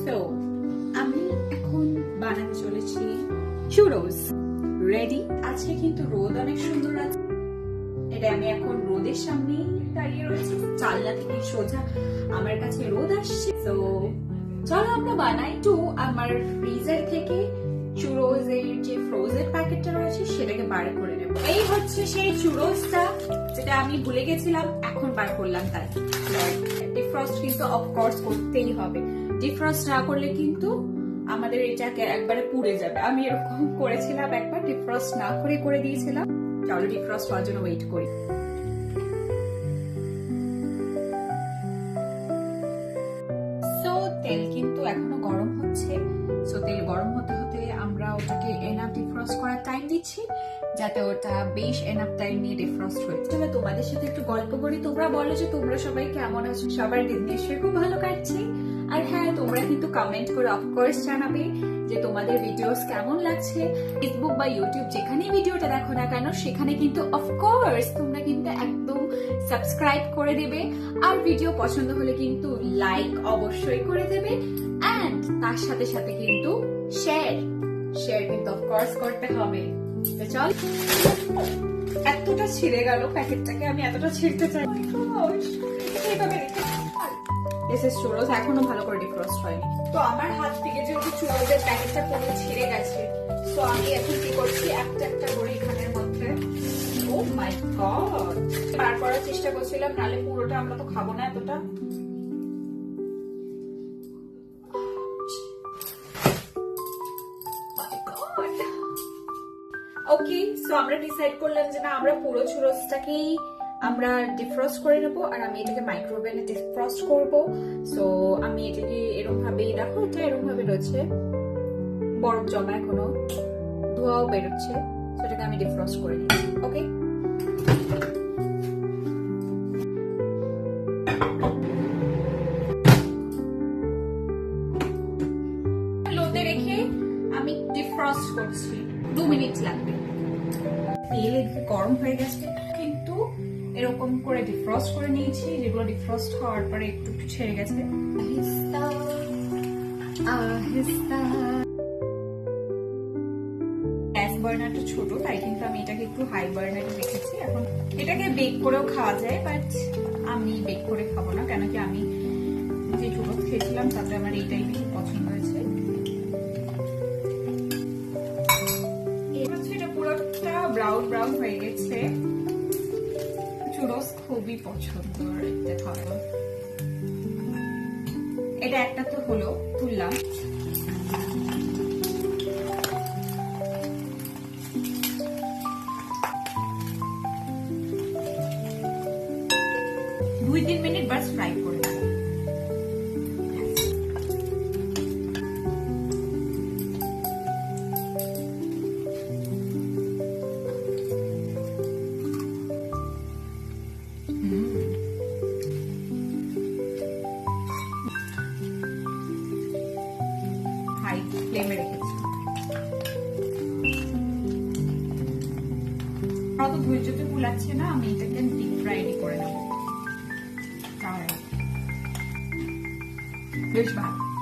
তো আমি এখন বানাতে চলেছি চুরোস। রেডি। আজকে কিন্তু রোদ অনেক সুন্দর আছে। এটা আমি এখন রোদের সামনে দাঁড়িয়ে রয়েছি, জানলা থেকে সোজা আমার কাছে রোদ আসছে। তো চলো আমরা বানাই। তো আমার ফ্রিজার থেকে চুরোজের যে ফ্রোজেন প্যাকেটটা রয়েছে সেটাকে বার করে নেব। এই হচ্ছে সেই চুরোসটা যেটা আমি ভুলে গেছিলাম, এখন বার করলাম। তাই ডিফ্রস্ট কিন্তু অফকোর্স করতেই হবে। ডিফ্রস্ট না করলে কিন্তু আমাদের এটাকে একবারে পুড়ে যাবে। আমি এরকম করেছিলাম একবার, ডিফ্রস্ট না করে দিয়েছিলাম। চলো ডিফ্রস্ট হওয়ার জন্য ওয়েট করি। সো তেল কিন্তু এখনো গরম হচ্ছে। সো তেল গরম হতে হতে আমরা ওটাকে এনাফ ডিফ্রস্ট করার টাইম দিচ্ছি, যাতে ওটা বেশ এনাফ টাইম নিয়ে ডিফ্রস্ট হয়েছে। তাহলে তোমাদের সাথে একটু গল্প করি। তোমরা বলো যে তোমরা সবাই কেমন আছো। সবার দিন নিশ্চয়ই খুব ভালো কাটছে। আর হ্যাঁ, তোমরা কিন্তু কমেন্ট করে অফকোর্স জানাবে যে তোমাদের ভিডিওস কেমন লাগছে। ফেসবুক বা ইউটিউব যেখানেই ভিডিওটা দেখো না কেন, সেখানে কিন্তু অফকোর্স তোমরা কিন্তু একদম সাবস্ক্রাইব করে দেবে। আর ভিডিও পছন্দ হলে কিন্তু লাইক অবশ্যই করে দেবে। এন্ড তার সাথে সাথে কিন্তু শেয়ার কিন্তু অফকোর্স করতে হবে। তো চল, এতটা ছিঁড়ে গেল প্যাকেটটাকে, আমি এতটা ছিঁড়তে চাই। চুরোস এখনো ভালো করে ডিফ্রস্ট হয়নি। তো আমার হাত থেকে যেহেতু চুরোসের প্যাকেটটা পুরো ছিঁড়ে গেছে, তো আমি এখন কি করছি, একটা একটা করে এখানের মধ্যে, ও মাই গড, বার করার চেষ্টা করছিলাম, নালে পুরোটা আমরা তো খাবো না এতটা। ওকে, সো আমরা ডিসাইড করলাম যে না, আমরা পুরো চুরোসটাকেই আমরা ডিফ্রস্ট করে নেবো। আর আমি এটাকে মাইক্রোওভেনে ডিফ্রস্ট করবো। সো আমি এটাকে এরকম ভাবেই, দেখো এটা এরকম ভাবে রয়েছে, বরফ জমা এখনো, ধোঁয়াও বেরোচ্ছে। সেটাকে আমি ডিফ্রস্ট করে নিচ্ছি। ওকে, লোতে রেখে আমি ডিফ্রস্ট করছি। 2 মিনিট লাগবে। তেল গরম হয়ে গেছে, কিন্তু এরকম করে ডিফ্রস্ট করে নিয়েছি, যেগুলো ডিফ্রস্ট হওয়ার পরে একটু ছেড়ে গেছে। আহিস্তা আহিস্তা। গ্যাস বার্নারটা ছোট, তাই কিন্তু আমি এটাকে একটু হাই বার্নারে রেখেছি। এখন এটাকে বেক করেও খাওয়া যায়, বাট আমি বেক করে খাবো না, কেন কি আমি যে চুরোস খেয়েছিলাম তাতে আমার এইটাই বেশি পছন্দ হয়েছে। এটা পুরোটা ব্রাউন হয়ে গেছে। চুরোস খুবই পছন্দ খাওয়া। এটা একটা তো হলো, তুললাম। দুই 3 মিনিট বাস ফ্রাই করে দেবো। হাই ফ্লেমে রেখেছি। অত ধৈর্যতে কুলাচ্ছে না, আমি এটাকে ডিপ ফ্রাইডি করে নেবো। বেশ ভালো।